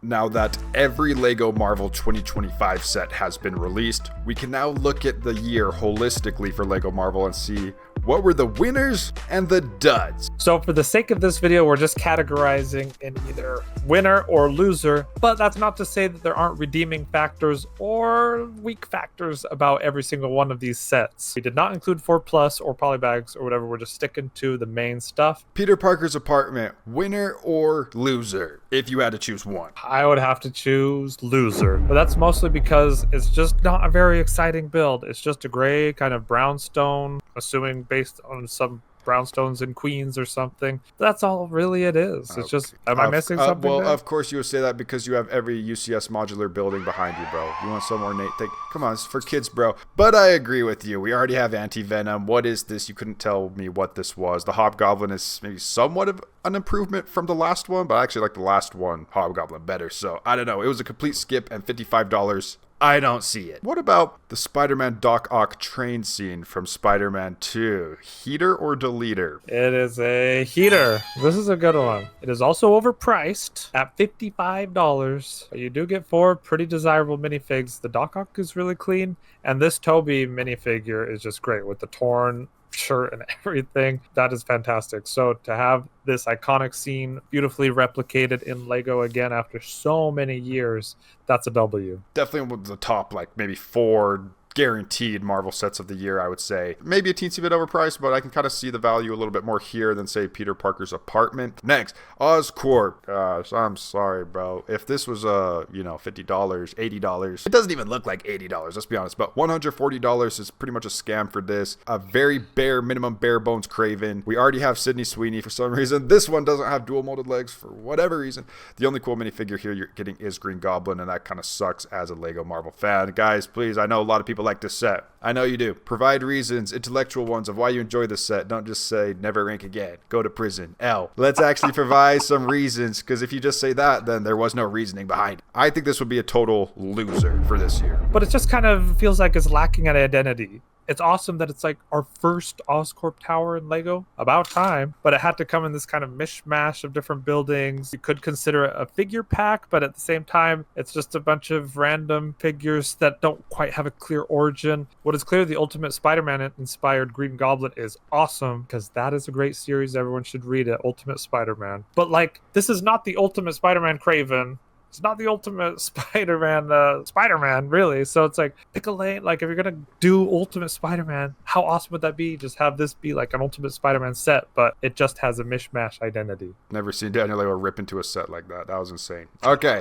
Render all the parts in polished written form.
Now that every LEGO Marvel 2025 set has been released, we can now look at the year holistically for LEGO Marvel and see what were the winners and the duds. So for the sake of this video, we're just categorizing in either winner or loser, but that's not to say that there aren't redeeming factors or weak factors about every single one of these sets. We did not include 4 Plus or polybags or whatever, we're just sticking to the main stuff. Peter Parker's apartment, winner or loser, if you had to choose one? I would have to choose loser, but that's mostly because it's just not a very exciting build. It's just a gray kind of brownstone, assuming based on some brownstones in Queens or something. That's all really it is. It's just, am I missing something? Well, there? Of course you would say that because you have every UCS modular building behind you, bro. You want some ornate thing? Come on, it's for kids, bro. But I agree with you. We already have Anti-Venom. What is this? You couldn't tell me what this was. The Hobgoblin is maybe somewhat of an improvement from the last one, but I actually like the last one, Hobgoblin, better. So I don't know. It was a complete skip and $55. I don't see it. What about the Spider-Man Doc Ock train scene from Spider-Man 2? Heater or deleter? It is a heater. This is a good one. It is also overpriced at $55. But you do get 4 pretty desirable minifigs. The Doc Ock is really clean, and this Toby minifigure is just great with the torn shirt and everything. That is fantastic. So to have this iconic scene beautifully replicated in Lego again after so many years, that's a W. Definitely the top, like maybe 4 guaranteed Marvel sets of the year, I would say. Maybe a teensy bit overpriced, but I can kind of see the value a little bit more here than, say, Peter Parker's apartment. Next, Oscorp. Gosh, I'm sorry, bro. If this was, $50, $80, it doesn't even look like $80, let's be honest, but $140 is pretty much a scam for this. A very minimum bare bones Craven. We already have Sydney Sweeney for some reason. This one doesn't have dual molded legs for whatever reason. The only cool minifigure here you're getting is Green Goblin, and that kind of sucks as a LEGO Marvel fan. Guys, please, I know a lot of people like this set. I know you do. Provide reasons, intellectual ones, of why you enjoy this set. Don't just say never rank again. Go to prison. L. Let's actually provide some reasons, because if you just say that, then there was no reasoning behind it. I think this would be a total loser for this year. But it just kind of feels like it's lacking an identity. It's awesome that it's like our first Oscorp tower in Lego. About time. But it had to come in this kind of mishmash of different buildings. You could consider it a figure pack, but at the same time, it's just a bunch of random figures that don't quite have a clear origin. What is clear, the Ultimate Spider-Man inspired Green Goblin is awesome, because that is a great series. Everyone should read it, Ultimate Spider-Man. But like, this is not the Ultimate Spider-Man Craven. It's not the Ultimate Spider-Man, really. So it's like, pick a lane. Like, if you're going to do Ultimate Spider-Man, how awesome would that be? Just have this be like an Ultimate Spider-Man set, but it just has a mishmash identity. Never seen Daniel Leo rip into a set like that. That was insane. Okay.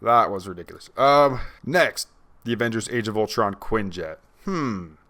That was ridiculous. Next, the Avengers Age of Ultron Quinjet.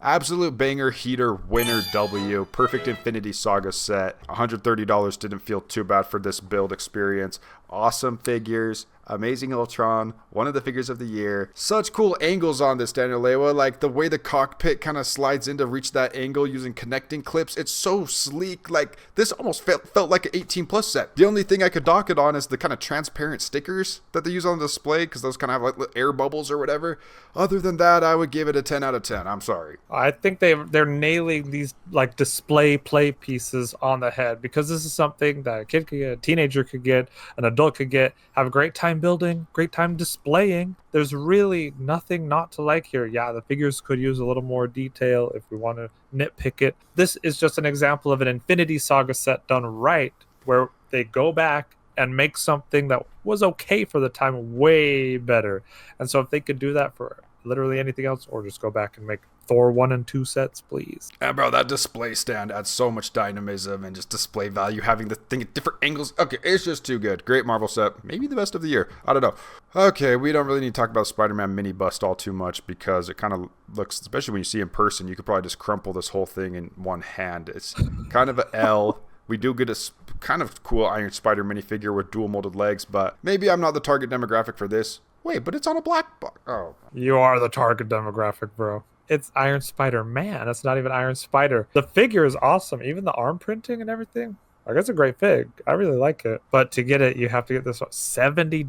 Absolute banger, heater, winner, W. Perfect Infinity Saga set. $130 didn't feel too bad for this build experience. Awesome figures. Amazing Ultron. One of the figures of the year. Such cool angles on this, Daniel Lewa. Like the way the cockpit kind of slides in to reach that angle using connecting clips. It's so sleek. Like this almost felt like an 18 plus set. The only thing I could dock it on is the kind of transparent stickers that they use on display, because those kind of have like air bubbles or whatever. Other than that, I would give it a 10 out of 10. I'm sorry. I think they're nailing these like display play pieces on the head, because this is something that a kid could get, a teenager could get, an adult could get, have a great time building, great time displaying. There's really nothing not to like here. Yeah, the figures could use a little more detail if we want to nitpick it. This is just an example of an Infinity Saga set done right, where they go back and make something that was okay for the time way better. And so if they could do that for literally anything else, or just go back and make Thor 1 and 2 sets, please. And bro, that display stand adds so much dynamism and just display value, having the thing at different angles. Okay, it's just too good. Great Marvel set. Maybe the best of the year. I don't know. Okay, we don't really need to talk about Spider-Man mini bust all too much, because it kind of looks, especially when you see in person, you could probably just crumple this whole thing in one hand. It's kind of an L. We do get a kind of cool Iron Spider minifigure with dual molded legs, but maybe I'm not the target demographic for this. Wait, but it's on a black box. Oh. You are the target demographic, bro. It's Iron Spider-Man. It's not even Iron Spider. The figure is awesome. Even the arm printing and everything. Like, it's a great fig. I really like it. But to get it, you have to get this $70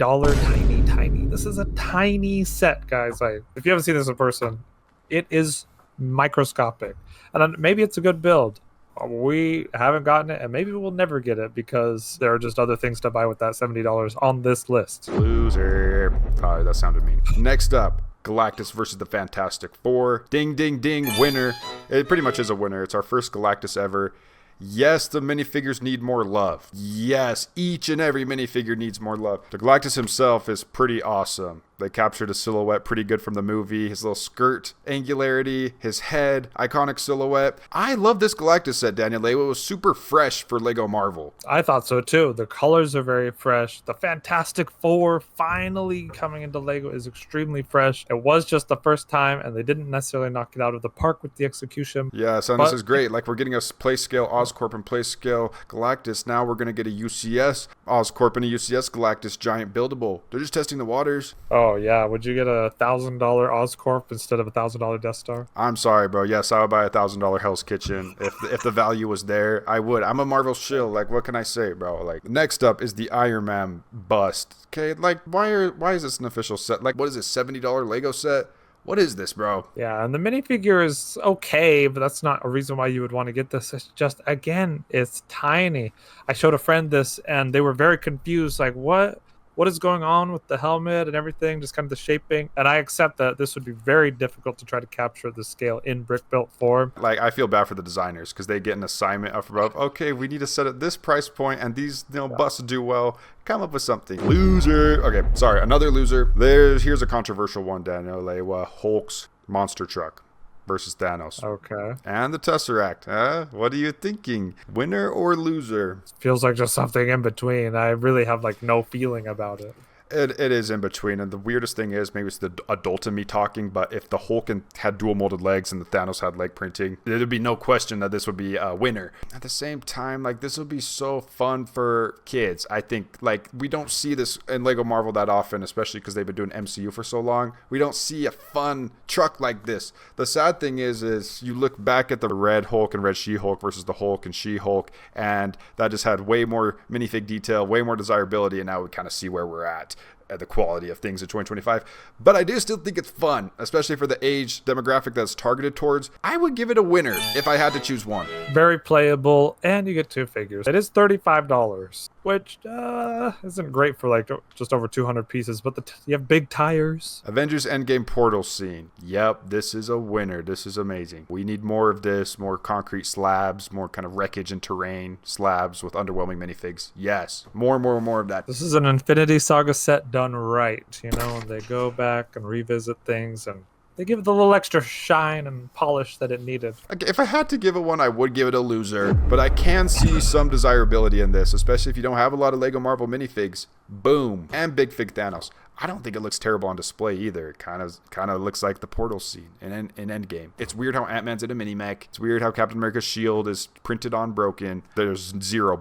tiny. This is a tiny set, guys. Like, if you haven't seen this in person, it is microscopic. And maybe it's a good build, We haven't gotten it, and maybe we'll never get it because there are just other things to buy with that $70 on this list. Loser. Oh, that sounded mean. Next up, Galactus versus the Fantastic Four. Ding, ding, ding, winner. It pretty much is a winner. It's our first Galactus ever. Yes, the minifigures need more love. Yes, each and every minifigure needs more love. The Galactus himself is pretty awesome. They captured a silhouette pretty good from the movie. His little skirt angularity, his head, iconic silhouette. I love this Galactus set, Daniel. It was super fresh for Lego Marvel. I thought so too. The colors are very fresh. The Fantastic Four finally coming into Lego is extremely fresh. It was just the first time, and they didn't necessarily knock it out of the park with the execution. Yeah, so this is great. Like, we're getting a play scale Oscorp and play scale Galactus. Now we're going to get a UCS Oscorp and a UCS Galactus giant buildable. They're just testing the waters. Oh, yeah. Would you get a $1,000 Oscorp instead of a $1,000 Death Star? I'm sorry, bro. Yes, I would buy a $1,000 Hell's Kitchen. If the value was there, I would. I'm a Marvel shill. Like, what can I say, bro? Like, next up is the Iron Man bust. Okay, like, why is this an official set? Like, what is this, $70 Lego set? What is this, bro? Yeah, and the minifigure is okay, but that's not a reason why you would want to get this. It's just, again, it's tiny. I showed a friend this, and they were very confused. Like, what is going on with the helmet and everything, just kind of the shaping. And I accept that this would be very difficult to try to capture the scale in brick built form. Like, I feel bad for the designers because they get an assignment up above. Okay, we need to set at this price point and these busts do well. Come up with something. Loser. Okay, sorry, another loser. Here's a controversial one, Daniel. Hulk's monster truck versus Thanos. Okay. And the Tesseract. What are you thinking? Winner or loser? Feels like just something in between. I really have like no feeling about it. It is in between, and the weirdest thing is, maybe it's the adult in me talking, but if the Hulk had dual molded legs and the Thanos had leg printing, there'd be no question that this would be a winner. At the same time, like, this would be so fun for kids. I think, like, we don't see this in Lego Marvel that often, especially because they've been doing MCU for so long. We don't see a fun truck like this. The sad thing is you look back at the Red Hulk and Red She-Hulk versus the Hulk and She-Hulk, and that just had way more minifig detail, way more desirability, and now we kind of see where we're at the quality of things in 2025. But I do still think it's fun, especially for the age demographic that's targeted towards. I would give it a winner if I had to choose one. Very playable, and you get two figures. It is $35, which isn't great for like just over 200 pieces, but you have big tires. Avengers Endgame portal scene. Yep, this is a winner. This is amazing. We need more of this, more concrete slabs, more kind of wreckage and terrain slabs with underwhelming minifigs. Yes, more of that. This is an Infinity Saga set done right, you know, and they go back and revisit things and they give it the little extra shine and polish that it needed. If I had to give it one, I would give it a loser, but I can see some desirability in this, especially if you don't have a lot of Lego Marvel minifigs. Boom. And Big Fig Thanos. I don't think it looks terrible on display either. It kind of looks like the portal scene in Endgame. It's weird how Ant-Man's in a mini-mech. It's weird how Captain America's shield is printed on broken. There's zero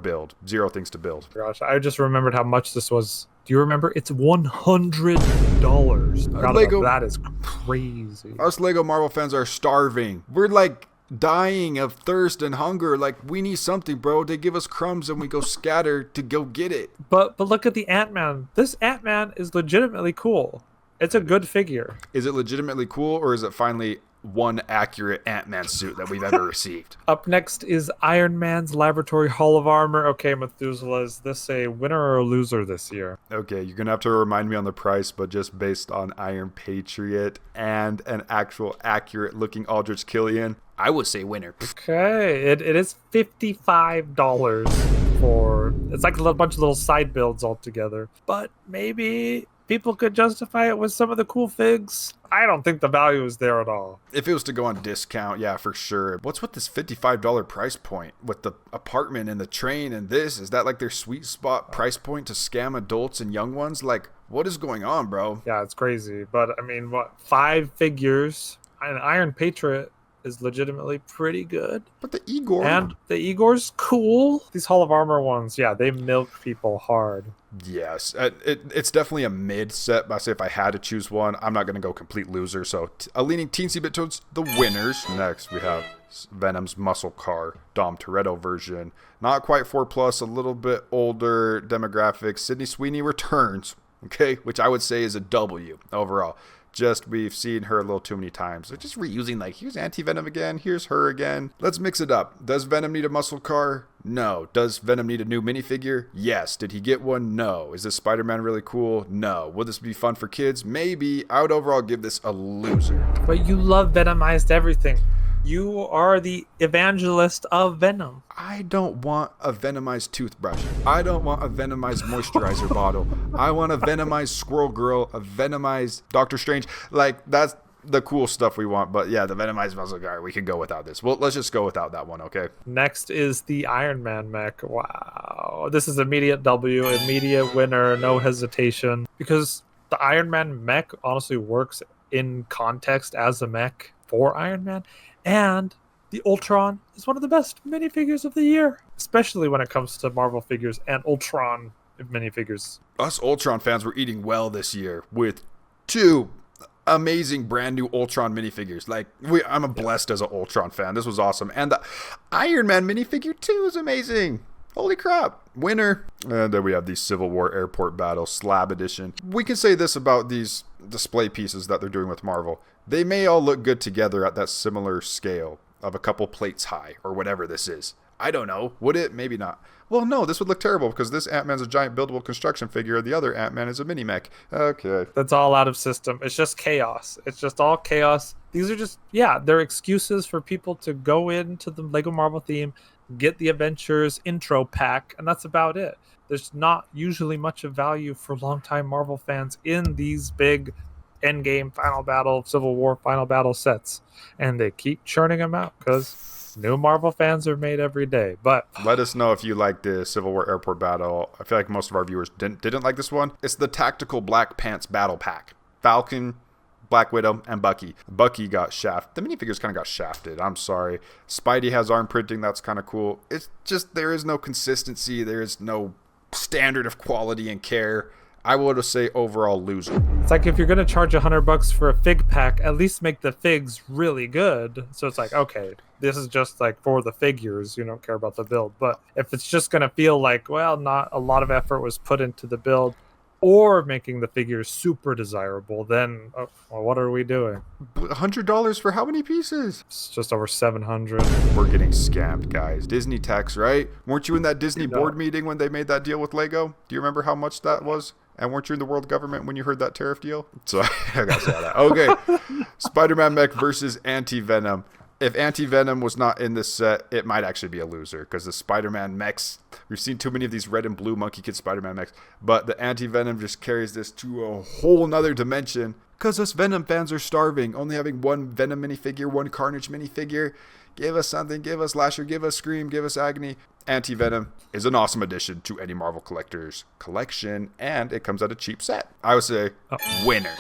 things to build. Gosh, I just remembered how much this was. Do you remember? It's $100. Lego, that is crazy. Us Lego Marvel fans are starving. We're like dying of thirst and hunger. Like, we need something, bro. They give us crumbs and we go scatter to go get it. But look at the Ant-Man. This Ant-Man is legitimately cool. It's a good figure. Is it legitimately cool, or is it finally one accurate Ant-Man suit that we've ever received? Up next is Iron Man's Laboratory Hall of Armor. Okay, Methuselah, is this a winner or a loser this year? Okay, you're going to have to remind me on the price, but just based on Iron Patriot and an actual accurate looking Aldrich Killian, I would say winner. Okay, it is $55 for... It's like a bunch of little side builds all together. But maybe people could justify it with some of the cool figs. I don't think the value is there at all. If it was to go on discount, yeah, for sure. What's with this $55 price point with the apartment and the train and this? Is that like their sweet spot price point to scam adults and young ones? Like, what is going on, bro? Yeah, it's crazy. But I mean, 5 figures? An Iron Patriot is legitimately pretty good. But the Igor... And the Igor's cool. These Hall of Armor ones, yeah, they milk people hard. Yes, it's definitely a mid set, but I say if I had to choose one, I'm not going to go complete loser, so a leaning teensy bit towards the winners. Next, we have Venom's muscle car, Dom Toretto version. Not quite 4+, a little bit older demographic. Sydney Sweeney returns, okay, which I would say is a W overall. Just we've seen her a little too many times. They're just reusing, like, here's Anti-Venom again, here's her again. Let's mix it up. Does Venom need a muscle car? No. Does Venom need a new minifigure? Yes. Did he get one? No. Is this Spider-Man really cool? No. Will this be fun for kids? Maybe. I would overall give this a loser. But you love Venomized everything. You are the evangelist of Venom. I don't want a Venomized toothbrush. I don't want a Venomized moisturizer bottle. I want a Venomized Squirrel Girl, a Venomized Doctor Strange. Like, that's the cool stuff we want. But yeah, the Venomized muscle car, we can go without this. Well, let's just go without that one, okay? Next is the Iron Man mech. Wow. This is immediate W, immediate winner, no hesitation. Because the Iron Man mech honestly works in context as a mech for Iron Man. And the Ultron is one of the best minifigures of the year, especially when it comes to Marvel figures and Ultron minifigures. Us Ultron fans were eating well this year with 2 amazing brand new Ultron minifigures. Like, I'm blessed as an Ultron fan. This was awesome. And the Iron Man minifigure too is amazing. Holy crap. Winner. And then we have the Civil War Airport Battle Slab Edition. We can say this about these display pieces that they're doing with Marvel. They may all look good together at that similar scale of a couple plates high or whatever this is. I don't know. Would it? Maybe not. Well, no, this would look terrible because this Ant-Man's a giant buildable construction figure. The other Ant-Man is a mini mech. Okay. That's all out of system. It's just chaos. It's just all chaos. These are just, they're excuses for people to go into the Lego Marvel theme, get the Adventures intro pack, and that's about it. There's not usually much of value for longtime Marvel fans in these big Endgame, Final Battle, Civil War, Final Battle sets. And they keep churning them out because new Marvel fans are made every day. But let us know if you like the Civil War Airport Battle. I feel like most of our viewers didn't like this one. It's the Tactical Black Pants Battle Pack. Falcon, Black Widow, and Bucky. Bucky got shafted. The minifigures kind of got shafted. I'm sorry. Spidey has arm printing. That's kind of cool. It's just there is no consistency. There is no standard of quality and care. I would say overall loser. It's like if you're going to charge $100 for a fig pack, at least make the figs really good. So it's like, okay, this is just like for the figures. You don't care about the build. But if it's just going to feel like, well, not a lot of effort was put into the build or making the figures super desirable, then well, what are we doing? $100 for how many pieces? It's just over 700. We're getting scammed, guys. Disney tax, right? Weren't you in that Disney board meeting when they made that deal with Lego? Do you remember how much that was? And weren't you in the world government when you heard that tariff deal? So I gotta say that. Okay. Spider-Man mech versus Anti-Venom. If Anti-Venom was not in this set, it might actually be a loser because the Spider-Man mechs, we've seen too many of these red and blue Monkey Kid Spider-Man mechs, but the Anti-Venom just carries this to a whole nother dimension because us Venom fans are starving, only having one Venom minifigure, one Carnage minifigure. Give us something, give us Lasher, give us Scream, give us Agony. Anti-Venom is an awesome addition to any Marvel collector's collection, and it comes at a cheap set. I would say winner.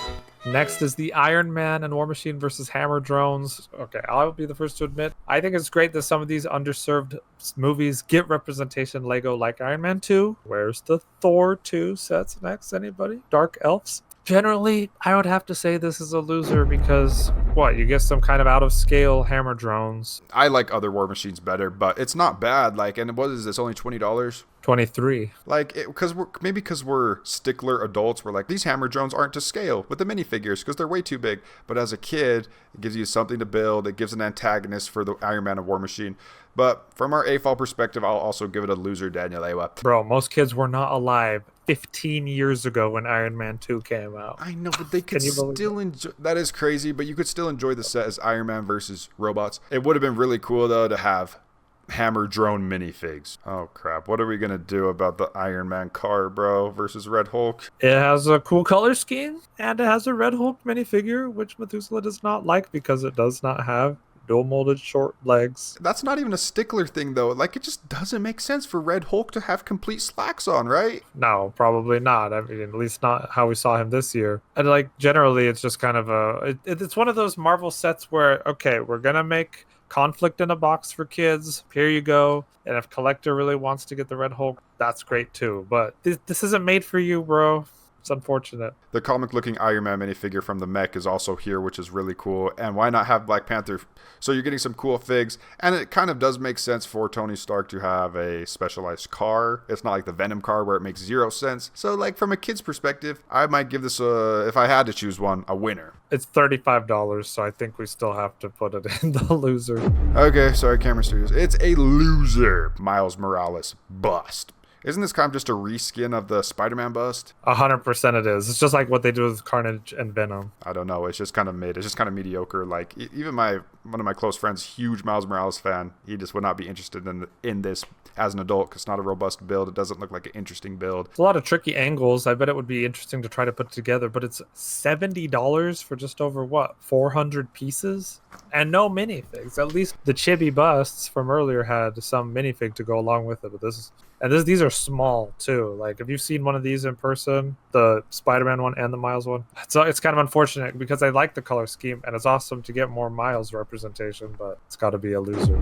Next is the Iron Man and War Machine versus Hammer Drones. Okay, I'll be the first to admit, I think it's great that some of these underserved movies get representation Lego like Iron Man 2. Where's the Thor 2 sets next? Anybody? Dark Elves? Generally, I would have to say this is a loser because, you get some kind of out-of-scale hammer drones. I like other War Machines better, but it's not bad. Like, and what is this, only $20? 23. Like, because we're stickler adults, we're like, these hammer drones aren't to scale with the minifigures because they're way too big. But as a kid, it gives you something to build. It gives an antagonist for the Iron Man and War Machine. But from our AFOL perspective, I'll also give it a loser, Daniel Ewa. Bro, most kids were not alive 15 years ago when Iron Man 2 came out. I know, but they could still enjoy. That is crazy, but you could still enjoy the set as Iron Man versus robots. It would have been really cool, though, to have hammer drone minifigs. Oh, crap. What are we going to do about the Iron Man car, bro, versus Red Hulk? It has a cool color scheme, and it has a Red Hulk minifigure, which Methuselah does not like because it does not have dual molded short legs. That's not even a stickler thing, though. Like, it just doesn't make sense for Red Hulk to have complete slacks on, right? No, probably not. I mean, at least not how we saw him this year. And like, generally, it's just kind of it's one of those Marvel sets where, okay, we're gonna make conflict in a box for kids. Here you go. And if collector really wants to get the Red Hulk, that's great too. But this isn't made for you, bro. It's unfortunate. The comic-looking Iron Man minifigure from the mech is also here, which is really cool. And why not have Black Panther? So you're getting some cool figs. And it kind of does make sense for Tony Stark to have a specialized car. It's not like the Venom car where it makes zero sense. So like from a kid's perspective, I might give this, if I had to choose one, a winner. It's $35, so I think we still have to put it in the loser. Okay, sorry, Camera Studios. It's a loser. Miles Morales bust. Isn't this kind of just a reskin of the Spider-Man bust? 100% it is. It's just like what they do with Carnage and Venom. I don't know. It's just kind of mid. It's just kind of mediocre. Like even one of my close friends, huge Miles Morales fan, he just would not be interested in this as an adult because it's not a robust build. It doesn't look like an interesting build. It's a lot of tricky angles. I bet it would be interesting to try to put together, but it's $70 for just over 400 pieces and no minifigs. At least the chibi busts from earlier had some minifig to go along with it, but these are small too. Like if you've seen one of these in person, the Spider-Man one and the Miles one, it's kind of unfortunate because I like the color scheme and it's awesome to get more Miles representation, but it's got to be a loser.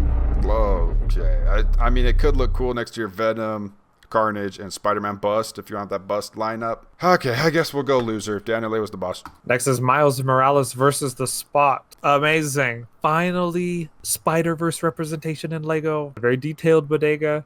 Okay, I mean it could look cool next to your Venom, Carnage, and Spider-Man bust if you want that bust lineup. Okay, I guess we'll go loser if Daniel Lay was the boss. Next is Miles Morales versus the Spot. Amazing. Finally, Spider-Verse representation in Lego. A very detailed bodega.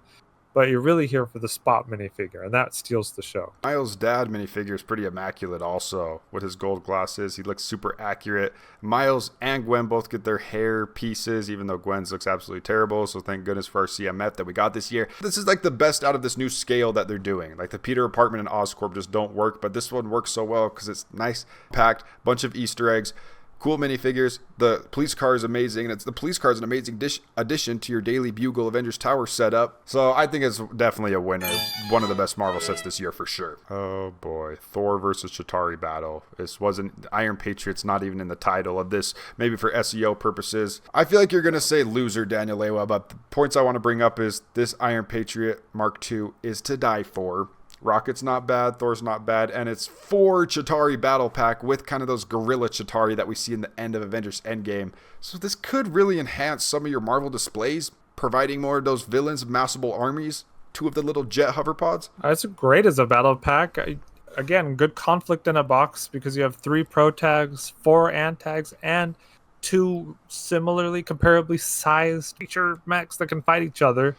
But you're really here for the Spot minifigure, and that steals the show. Miles' dad minifigure is pretty immaculate also, with his gold glasses. He looks super accurate. Miles and Gwen both get their hair pieces, even though Gwen's looks absolutely terrible, so thank goodness for our CMF that we got this year. This is like the best out of this new scale that they're doing. Like the Peter Apartment and Oscorp just don't work, but this one works so well because it's nice, packed, bunch of Easter eggs. Cool minifigures. The police car is amazing, and the police car is an amazing addition to your Daily Bugle Avengers Tower setup. So I think it's definitely a winner. One of the best Marvel sets this year for sure. Oh boy, Thor versus Chitauri battle. This wasn't Iron Patriot's not even in the title of this. Maybe for SEO purposes. I feel like you're gonna say loser, Daniel Lewa, but the points I want to bring up is this Iron Patriot Mark II is to die for. Rocket's not bad, Thor's not bad, and it's 4 Chitauri battle pack with kind of those gorilla Chitauri that we see in the end of Avengers Endgame. So this could really enhance some of your Marvel displays, providing more of those villains of massible armies, 2 of the little jet hoverpods. It's great as a battle pack. Again, good conflict in a box because you have 3 pro tags, 4 antags, and 2 similarly, comparably sized feature mechs that can fight each other.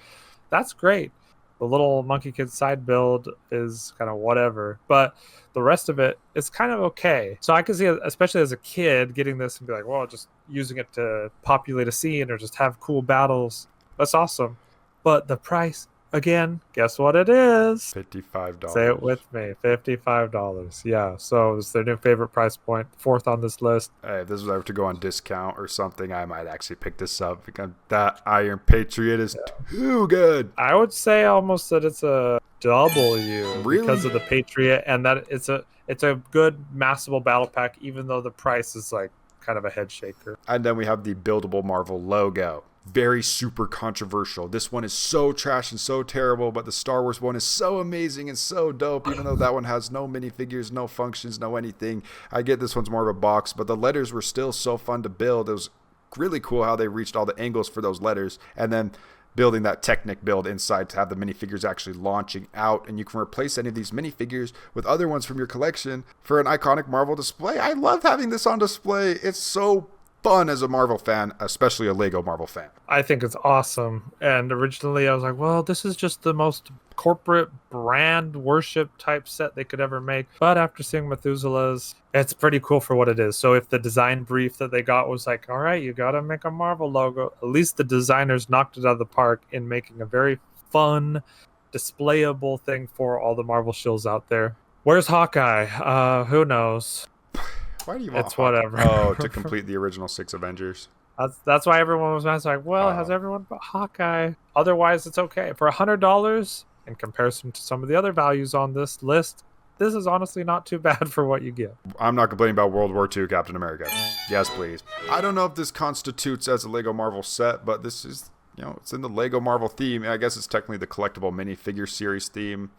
That's great. The little Monkey Kid side build is kind of whatever, but the rest of it is kind of okay. So I can see, especially as a kid, getting this and be like, well, just using it to populate a scene or just have cool battles. That's awesome. But the price, again, guess what it is? $55. Say it with me. $55. Yeah, so it's their new favorite price point. 4th on this list. Hey, if this was ever to go on discount or something, I might actually pick this up because that Iron Patriot is too good. I would say almost that it's a W Really? Because of the Patriot, and that it's a good massable battle pack, even though the price is like kind of a head shaker. And then we have the Buildable Marvel logo. Very super controversial. This one is so trash and so terrible, but the Star Wars one is so amazing and so dope, even though that one has no minifigures, no functions, no anything. I get this one's more of a box, but the letters were still so fun to build. It was really cool how they reached all the angles for those letters, and then building that Technic build inside to have the minifigures actually launching out, and you can replace any of these minifigures with other ones from your collection for an iconic Marvel display. I love having this on display. It's so fun as a Marvel fan, especially a Lego Marvel fan. I think it's awesome. And originally I was like, well, this is just the most corporate brand worship type set they could ever make. But after seeing Methuselah's, it's pretty cool for what it is. So if the design brief that they got was like, all right, you got to make a Marvel logo, at least the designers knocked it out of the park in making a very fun, displayable thing for all the Marvel shills out there. Where's Hawkeye? Who knows? Why do you want It's whatever. Oh, to complete the original 6 Avengers. That's why everyone was like, well, has everyone but Hawkeye? Otherwise, it's okay. For $100, in comparison to some of the other values on this list, this is honestly not too bad for what you get. I'm not complaining about World War II Captain America. Yes, please. I don't know if this constitutes as a Lego Marvel set, but this is, it's in the Lego Marvel theme. I guess it's technically the collectible minifigure series theme.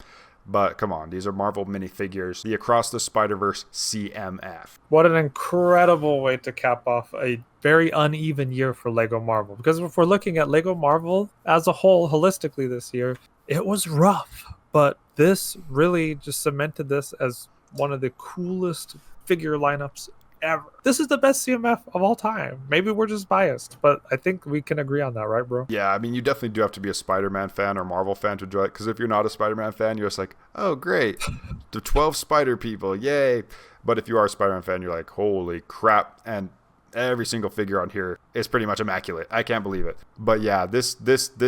But come on, these are Marvel minifigures. The Across the Spider-Verse CMF. What an incredible way to cap off a very uneven year for Lego Marvel. Because if we're looking at Lego Marvel as a whole, holistically this year, it was rough. But this really just cemented this as one of the coolest figure lineups ever. This is the best CMF of all time. Maybe we're just biased, but I think we can agree on that, right, bro? Yeah, I mean, you definitely do have to be a Spider-Man fan or Marvel fan to enjoy it, because if you're not a Spider-Man fan, you're just like, oh, great, the 12 Spider people, yay. But if you are a Spider-Man fan, you're like, holy crap, and every single figure on here is pretty much immaculate. I can't believe it. But yeah, this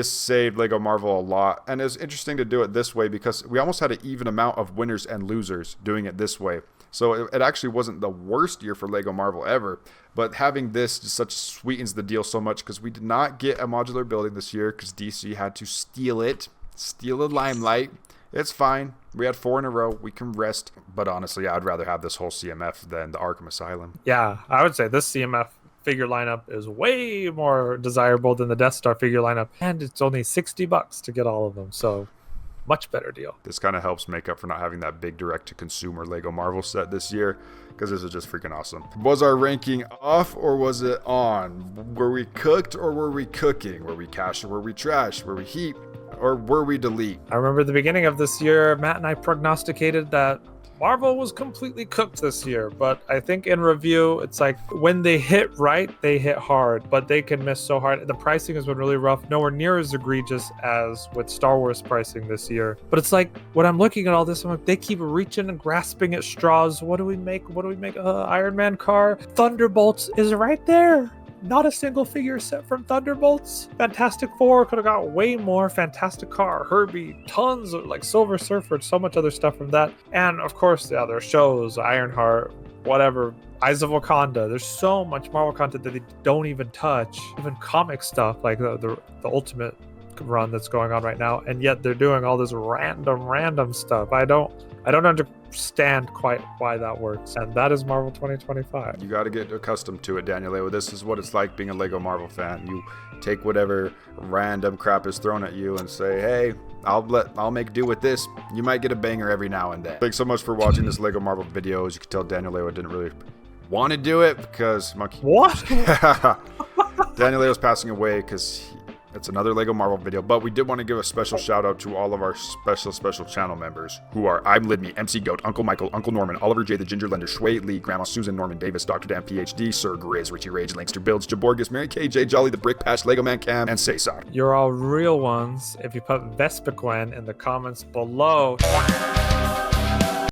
saved Lego Marvel a lot, and it was interesting to do it this way because we almost had an even amount of winners and losers doing it this way. So it actually wasn't the worst year for Lego Marvel ever, but having this just such sweetens the deal so much because we did not get a modular building this year because DC had to steal the limelight. It's fine. We had 4 in a row. We can rest. But honestly, I'd rather have this whole CMF than the Arkham Asylum. Yeah, I would say this CMF figure lineup is way more desirable than the Death Star figure lineup, and it's only $60 to get all of them. So much better deal. This kind of helps make up for not having that big direct-to-consumer Lego Marvel set this year, because this is just freaking awesome. Was our ranking off or was it on? Were we cooked or were we cooking? Were we cash or were we trash? Were we heat or were we delete? I remember at the beginning of this year, Matt and I prognosticated that Marvel was completely cooked this year, but I think in review, it's like when they hit right, they hit hard, but they can miss so hard. The pricing has been really rough, nowhere near as egregious as with Star Wars pricing this year. But it's like, when I'm looking at all this, I'm like, they keep reaching and grasping at straws. What do we make? Iron Man car? Thunderbolts is right there. Not a single figure set from Thunderbolts. Fantastic Four could have got way more. Fantastic Car, Herbie, tons of like Silver Surfer, so much other stuff from that. And of course, the other shows, Ironheart, whatever, Eyes of Wakanda. There's so much Marvel content that they don't even touch. Even comic stuff like the Ultimate run that's going on right now, and yet they're doing all this random stuff. I don't understand quite why that works, and that is Marvel 2025. You got to get accustomed to it, Daniel. This is what it's like being a Lego Marvel fan. You take whatever random crap is thrown at you and say, hey, I'll make do with this. You might get a banger every now and then. Thanks so much for watching this Lego Marvel video. As you can tell, Daniel Leo didn't really want to do it because What? Daniel Leo's passing away because it's another Lego Marvel video, but we did want to give a special shout out to all of our special channel members who are I'm Lidme, MC Goat, Uncle Michael, Uncle Norman, Oliver J, the Ginger Lender, Shui Lee, Grandma Susan, Norman Davis, Dr. Dan PhD, Sir Grizz, Richie Rage, Lankster Builds, Jaborgus, Mary KJ, Jolly the Brick Patch, Lego Man Cam, and Saysock. You're all real ones if you put Vespiquen in the comments below.